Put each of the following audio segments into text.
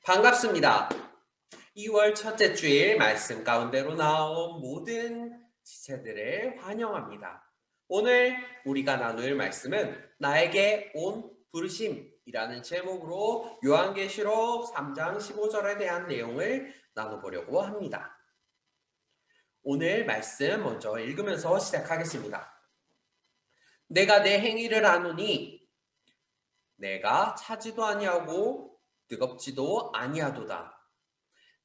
반갑습니다. 2월 첫째 주일 말씀 가운데로 나온 모든 지체들을 환영합니다. 오늘 우리가 나눌 말씀은 나에게 온 부르심이라는 제목으로 요한계시록 3장 15절에 대한 내용을 나눠보려고 합니다. 오늘 말씀 먼저 읽으면서 시작하겠습니다. 내가 내 행위를 아노니 내가 차지도 아니하고 뜨겁지도 아니하도다.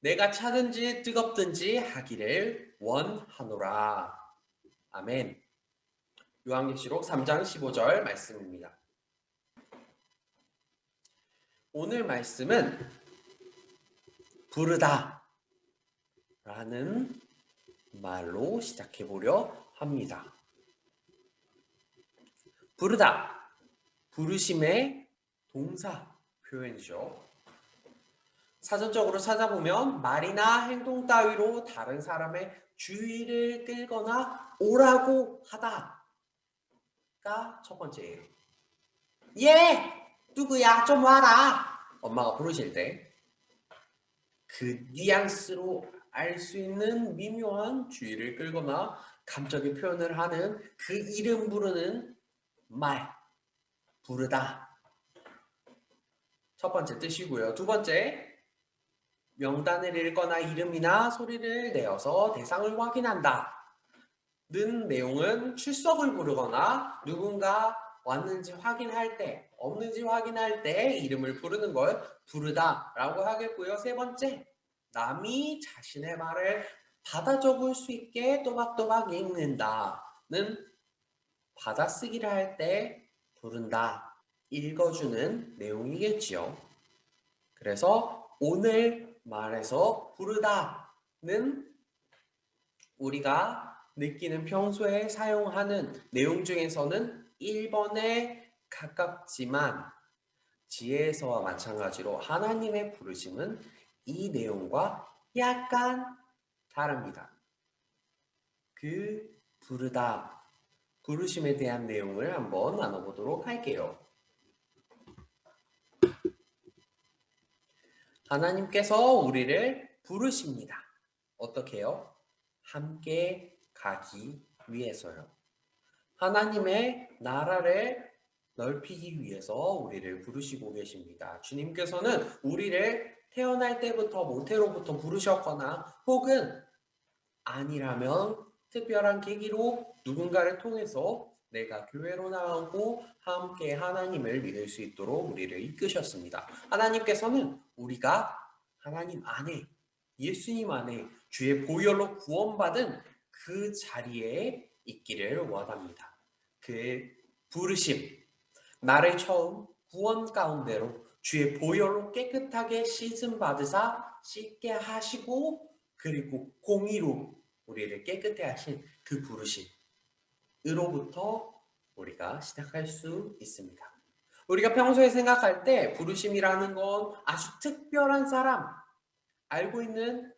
내가 차든지 뜨겁든지 하기를 원하노라. 아멘. 요한계시록 3장 15절 말씀입니다. 오늘 말씀은 부르다 라는 말로 시작해 보려 합니다. 부르다, 부르심의 동사 표현이죠. 사전적으로 찾아보면 말이나 행동 따위로 다른 사람의 주의를 끌거나 오라고 하다가 첫 번째예요. 얘! 누구야? 좀 와라! 엄마가 부르실 때 그 뉘앙스로 알 수 있는 미묘한 주의를 끌거나 감정의 표현을 하는 그 이름 부르는 말, 부르다. 첫 번째 뜻이고요. 두 번째, 명단을 읽거나 이름이나 소리를 내어서 대상을 확인한다. 는 내용은 출석을 부르거나 누군가 왔는지 확인할 때, 없는지 확인할 때 이름을 부르는 걸 부르다 라고 하겠고요. 세 번째, 남이 자신의 말을 받아 적을 수 있게 또박또박 읽는다는 받아쓰기를 할 때 부른다, 읽어주는 내용이겠지요. 그래서 오늘 말에서 부르다는 우리가 느끼는 평소에 사용하는 내용 중에서는 1번에 가깝지만 지혜에서와 마찬가지로 하나님의 부르심은 이 내용과 약간 다릅니다. 그 부르다, 부르심에 대한 내용을 한번 나눠보도록 할게요. 하나님께서 우리를 부르십니다. 어떻게 해요? 함께 가기 위해서요. 하나님의 나라를 넓히기 위해서 우리를 부르시고 계십니다. 주님께서는 우리를 태어날 때부터 모태로부터 부르셨거나 혹은 아니라면 특별한 계기로 누군가를 통해서 내가 교회로 나오고 함께 하나님을 믿을 수 있도록 우리를 이끄셨습니다. 하나님께서는 우리가 하나님 안에, 예수님 안에 주의 보혈로 구원받은 그 자리에 있기를 원합니다. 그 부르심, 나를 처음 구원 가운데로 주의 보혈로 깨끗하게 씻음 받으사 씻게 하시고 그리고 공의로 우리를 깨끗해 하신 그 부르심으로부터 우리가 시작할 수 있습니다. 우리가 평소에 생각할 때 부르심이라는 건 아주 특별한 사람, 알고 있는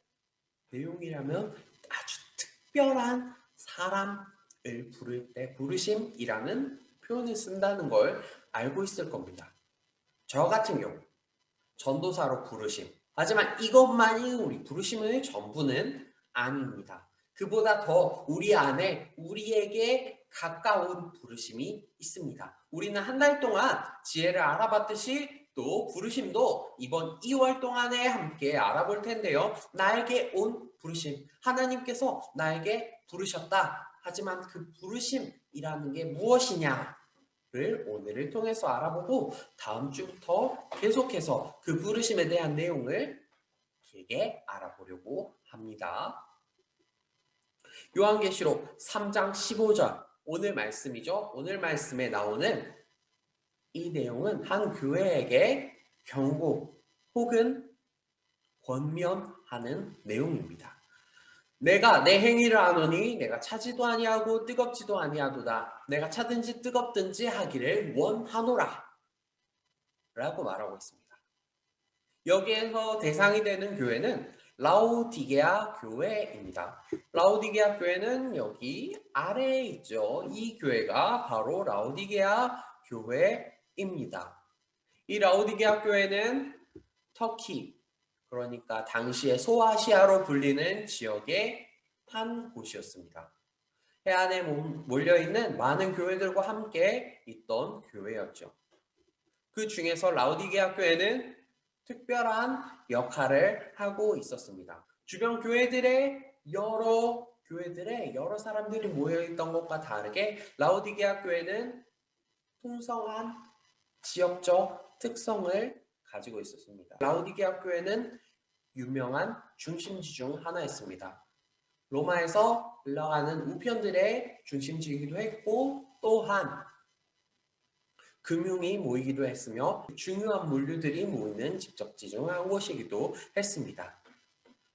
내용이라면 아주 특별한 사람을 부를 때 부르심이라는 표현을 쓴다는 걸 알고 있을 겁니다. 저 같은 경우 전도사로 부르심. 하지만 이것만이 우리 부르심의 전부는 아닙니다. 그보다 더 우리 안에 우리에게 가까운 부르심이 있습니다. 우리는 한 달 동안 지혜를 알아봤듯이 또 부르심도 이번 2월 동안에 함께 알아볼 텐데요. 나에게 온 부르심, 하나님께서 나에게 부르셨다. 하지만 그 부르심이라는 게 무엇이냐? 를 오늘을 통해서 알아보고 다음 주부터 계속해서 그 부르심에 대한 내용을 길게 알아보려고 합니다. 요한계시록 3장 15절 오늘 말씀이죠. 오늘 말씀에 나오는 이 내용은 한 교회에게 경고 혹은 권면하는 내용입니다. 내가 내 행위를 아노니 내가 차지도 아니하고 뜨겁지도 아니하도다. 내가 차든지 뜨겁든지 하기를 원하노라 라고 말하고 있습니다. 여기에서 대상이 되는 교회는 라오디게아 교회입니다. 라오디게아 교회는 여기 아래에 있죠. 이 교회가 바로 라오디게아 교회입니다. 이 라오디게아 교회는 터키, 그러니까 당시에 소아시아로 불리는 지역의 한 곳이었습니다. 해안에 몰려있는 많은 교회들과 함께 있던 교회였죠. 그 중에서 라오디게아 교회는 특별한 역할을 하고 있었습니다. 주변 교회들의 여러 사람들이 모여있던 것과 다르게 라오디게아 교회는 풍성한 지역적 특성을 가지고 있었습니다. 라오디게아 교회는 유명한 중심지 중 하나였습니다. 로마에서 흘러가는 우편들의 중심지이기도 했고 또한 금융이 모이기도 했으며 중요한 물류들이 모이는 집적지 중 한 곳이기도 했습니다.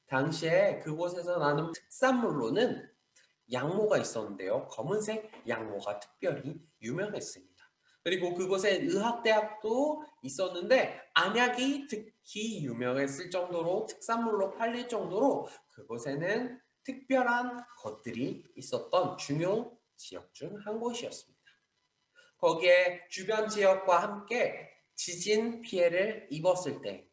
당시에 그곳에서 나는 특산물로는 양모가 있었는데요. 검은색 양모가 특별히 유명했습니다. 그리고 그곳에 의학대학도 있었는데 안약이 특히 유명했을 정도로 특산물로 팔릴 정도로 그곳에는 특별한 것들이 있었던 중요 지역 중 한 곳이었습니다. 거기에 주변 지역과 함께 지진 피해를 입었을 때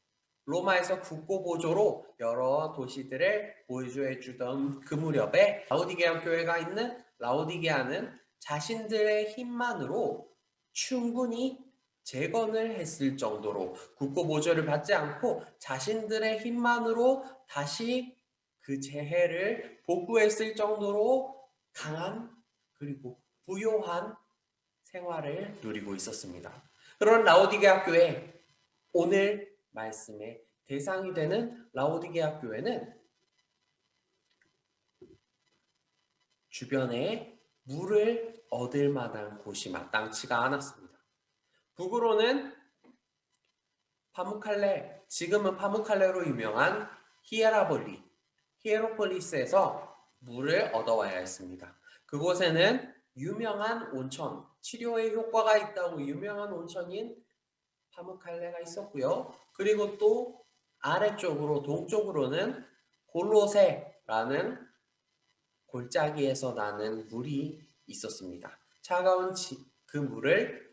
로마에서 국고보조로 여러 도시들을 보조해주던 그 무렵에 라오디게아 교회가 있는 라오디게아는 자신들의 힘만으로 충분히 재건을 했을 정도로 국고보조를 받지 않고 자신들의 힘만으로 다시 그 재해를 복구했을 정도로 강한 그리고 부요한 생활을 누리고 있었습니다. 그런 라오디게아 교회, 오늘 말씀의 대상이 되는 라오디게아 교회는 주변에 물을 얻을 만한 곳이 마땅치가 않았습니다. 북으로는 파무칼레, 지금은 파무칼레로 유명한 히에로폴리스에서 물을 얻어와야 했습니다. 그곳에는 유명한 온천, 치료에 효과가 있다고 유명한 온천인 파무칼레가 있었고요. 그리고 또 아래쪽으로 동쪽으로는 골로세라는 골짜기에서 나는 물이 있었습니다. 차가운 그 물을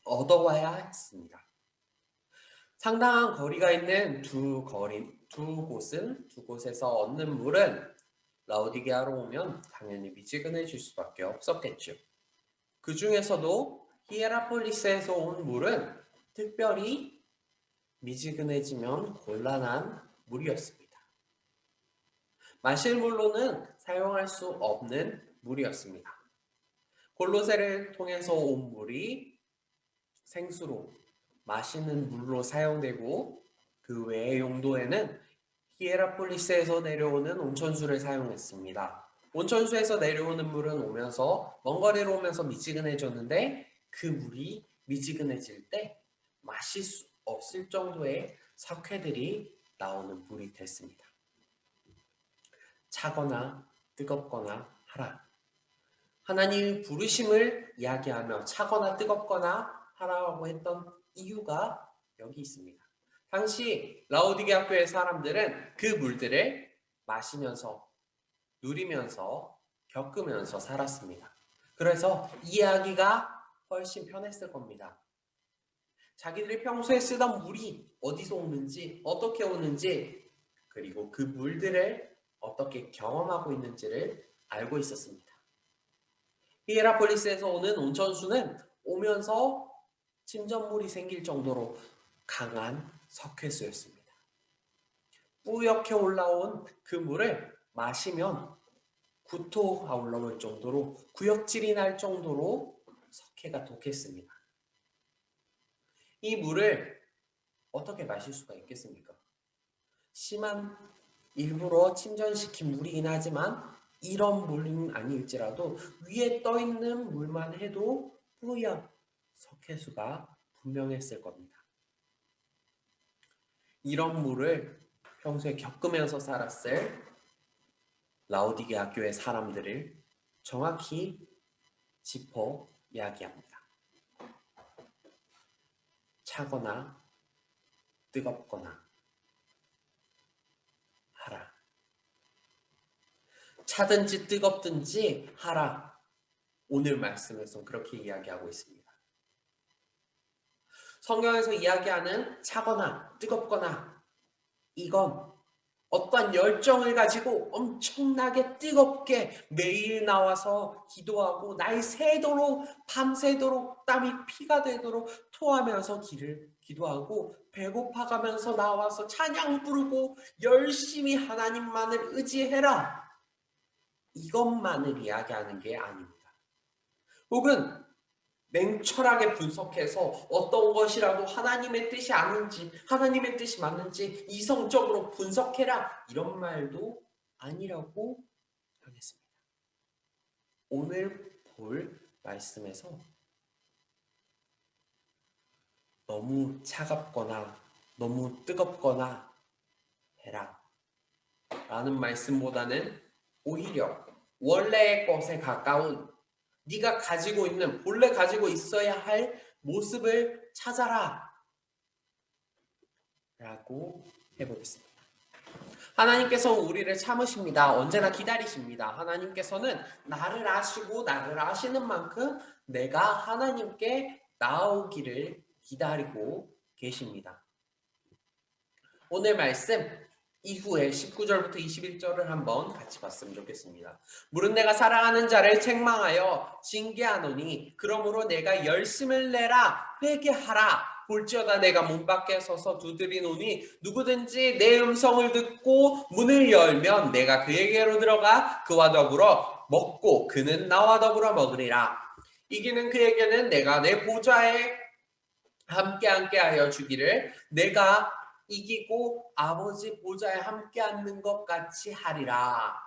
얻어와야 했습니다. 상당한 거리가 있는 두 곳에서 얻는 물은 라오디게아로 오면 당연히 미지근해질 수밖에 없었겠죠. 그 중에서도 히에라폴리스에서 온 물은 특별히 미지근해지면 곤란한 물이었습니다. 마실 물로는 사용할 수 없는 물이었습니다. 골로새를 통해서 온 물이 생수로 마시는 물로 사용되고 그 외의 용도에는 히에라폴리스에서 내려오는 온천수를 사용했습니다. 온천수에서 내려오는 물은 먼 거리로 오면서 미지근해졌는데 그 물이 미지근해질 때 마실 수 없을 정도의 석회들이 나오는 물이 됐습니다. 차거나 뜨겁거나 하라. 하나님의 부르심을 이야기하며 차거나 뜨겁거나 하라고 했던 이유가 여기 있습니다. 당시 라오디게아 교회 사람들은 그 물들을 마시면서 누리면서 겪으면서 살았습니다. 그래서 이해하기가 훨씬 편했을 겁니다. 자기들이 평소에 쓰던 물이 어디서 오는지 어떻게 오는지 그리고 그 물들을 어떻게 경험하고 있는지를 알고 있었습니다. 히에라폴리스에서 오는 온천수는 오면서 침전물이 생길 정도로 강한 석회수였습니다. 뿌옇게 올라온 그 물을 마시면 구토가 올라올 정도로 구역질이 날 정도로 석회가 독했습니다. 이 물을 어떻게 마실 수가 있겠습니까? 심한 일부러 침전시킨 물이긴 하지만 이런 물은 아닐지라도 위에 떠있는 물만 해도 뿌연 석회수가 분명했을 겁니다. 이런 물을 평소에 겪으면서 살았을 라오디게아 교회 사람들을 정확히 짚어 이야기합니다. 차거나 뜨겁거나 하라. 차든지 뜨겁든지 하라. 오늘 말씀에서 그렇게 이야기하고 있습니다. 성경에서 이야기하는 차거나 뜨겁거나 이건 어떠한 열정을 가지고 엄청나게 뜨겁게 매일 나와서 기도하고 날 새도록 밤새도록 땀이 피가 되도록 토하면서 기도하고 배고파가면서 나와서 찬양 부르고 열심히 하나님만을 의지해라. 이것만을 이야기하는 게 아닙니다. 혹은 냉철하게 분석해서 어떤 것이라도 하나님의 뜻이 아닌지 하나님의 뜻이 맞는지 이성적으로 분석해라 이런 말도 아니라고 하겠습니다. 오늘 볼 말씀에서 너무 차갑거나 너무 뜨겁거나 해라 라는 말씀보다는 오히려 원래의 것에 가까운 네가 가지고 있는 본래 가지고 있어야 할 모습을 찾아라 라고 해보겠습니다. 하나님께서 우리를 참으십니다. 언제나 기다리십니다. 하나님께서는 나를 아시고 나를 아시는 만큼 내가 하나님께 나아오기를 기다리고 계십니다. 오늘 말씀 이후에 19절부터 21절을 한번 같이 봤으면 좋겠습니다. 물은 내가 사랑하는 자를 책망하여 징계하노니 그러므로 내가 열심을 내라 회개하라 볼지어다 내가 문 밖에 서서 두드리노니 누구든지 내 음성을 듣고 문을 열면 내가 그에게로 들어가 그와 더불어 먹고 그는 나와 더불어 먹으리라. 이기는 그에게는 내가 내 보좌에 함께 하여 주기를 내가 이기고 아버지 보좌에 함께 앉는 것 같이 하리라.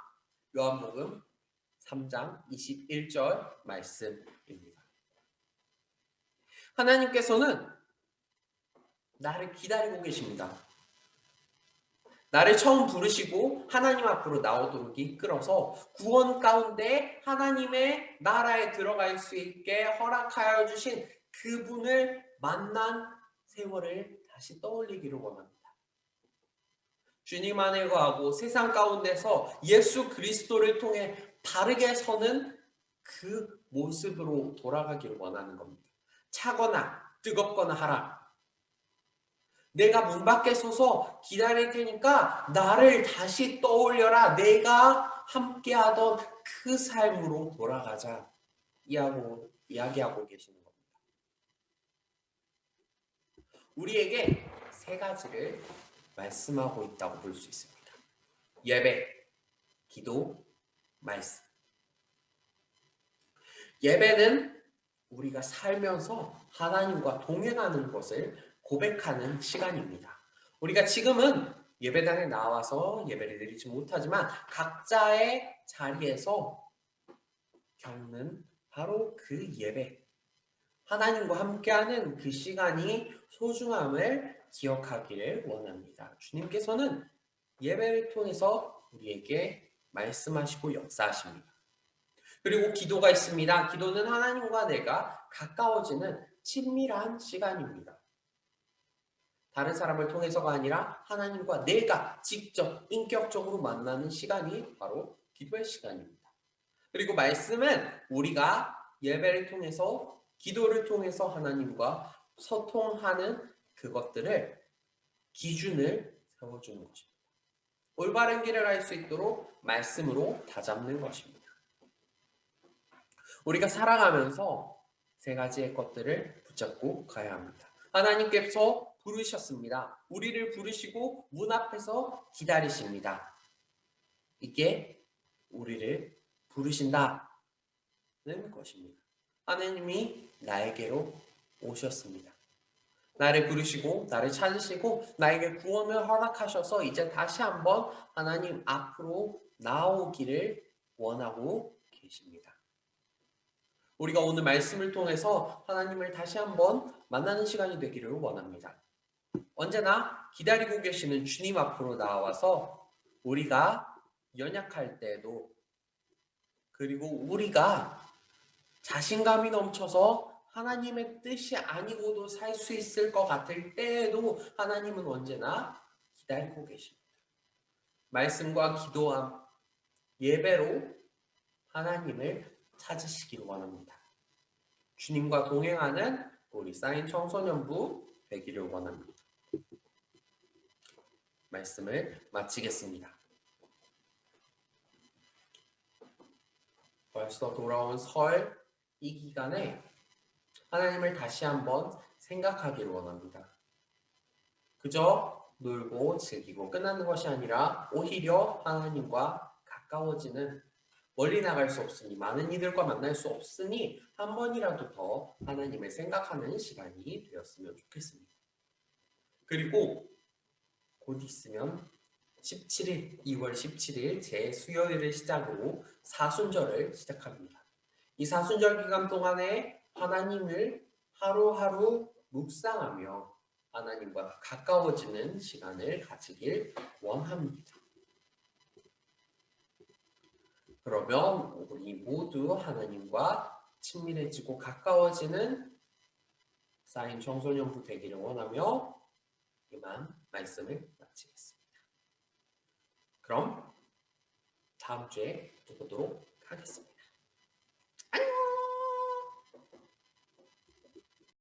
요한복음 3장 21절 말씀입니다. 하나님께서는 나를 기다리고 계십니다. 나를 처음 부르시고 하나님 앞으로 나오도록 이끌어서 구원 가운데 하나님의 나라에 들어갈 수 있게 허락하여 주신 그분을 만난 세월을 다시 떠올리기를 원합니다. 주님 안에 거하고 세상 가운데서 예수 그리스도를 통해 바르게 서는 그 모습으로 돌아가기를 원하는 겁니다. 차거나 뜨겁거나 하라. 내가 문 밖에 서서 기다릴 테니까 나를 다시 떠올려라. 내가 함께하던 그 삶으로 돌아가자. 이야기하고 계시는 겁니다. 우리에게 세 가지를 말씀하고 있다고 볼 수 있습니다. 예배, 기도, 말씀. 예배는 우리가 살면서 하나님과 동행하는 것을 고백하는 시간입니다. 우리가 지금은 예배당에 나와서 예배를 드리지 못하지만 각자의 자리에서 겪는 바로 그 예배, 하나님과 함께하는 그 시간이 소중함을 기억하기를 원합니다. 주님께서는 예배를 통해서 우리에게 말씀하시고 역사하십니다. 그리고 기도가 있습니다. 기도는 하나님과 내가 가까워지는 친밀한 시간입니다. 다른 사람을 통해서가 아니라 하나님과 내가 직접 인격적으로 만나는 시간이 바로 기도의 시간입니다. 그리고 말씀은 우리가 예배를 통해서 기도를 통해서 하나님과 소통하는 그것들을 기준을 세워주는 것입니다. 올바른 길을 갈 수 있도록 말씀으로 다잡는 것입니다. 우리가 살아가면서 세 가지의 것들을 붙잡고 가야 합니다. 하나님께서 부르셨습니다. 우리를 부르시고 문 앞에서 기다리십니다. 이게 우리를 부르신다는 것입니다. 하나님이 나에게로 오셨습니다. 나를 부르시고 나를 찾으시고 나에게 구원을 허락하셔서 이제 다시 한번 하나님 앞으로 나오기를 원하고 계십니다. 우리가 오늘 말씀을 통해서 하나님을 다시 한번 만나는 시간이 되기를 원합니다. 언제나 기다리고 계시는 주님 앞으로 나와서 우리가 연약할 때에도 그리고 우리가 자신감이 넘쳐서 하나님의 뜻이 아니고도 살 수 있을 것 같을 때에도 하나님은 언제나 기다리고 계십니다. 말씀과 기도와 예배로 하나님을 찾으시기를 원합니다. 주님과 동행하는 우리 쌓인 청소년부 되기를 원합니다. 말씀을 마치겠습니다. 벌써 돌아온 설 이 기간에 하나님을 다시 한번 생각하기를 원합니다. 그저 놀고 즐기고 끝나는 것이 아니라 오히려 하나님과 가까워지는, 멀리 나갈 수 없으니, 많은 이들과 만날 수 없으니 한 번이라도 더 하나님을 생각하는 시간이 되었으면 좋겠습니다. 그리고 곧 있으면 17일, 2월 17일 제 수요일을 시작으로 사순절을 시작합니다. 이 사순절 기간 동안에 하나님을 하루하루 묵상하며 하나님과 가까워지는 시간을 가지길 원합니다. 그러면 우리 모두 하나님과 친밀해지고 가까워지는 쌓인 청소년부 되기를 원하며 이만 말씀을 마치겠습니다. 그럼 다음 주에 또 보도록 하겠습니다.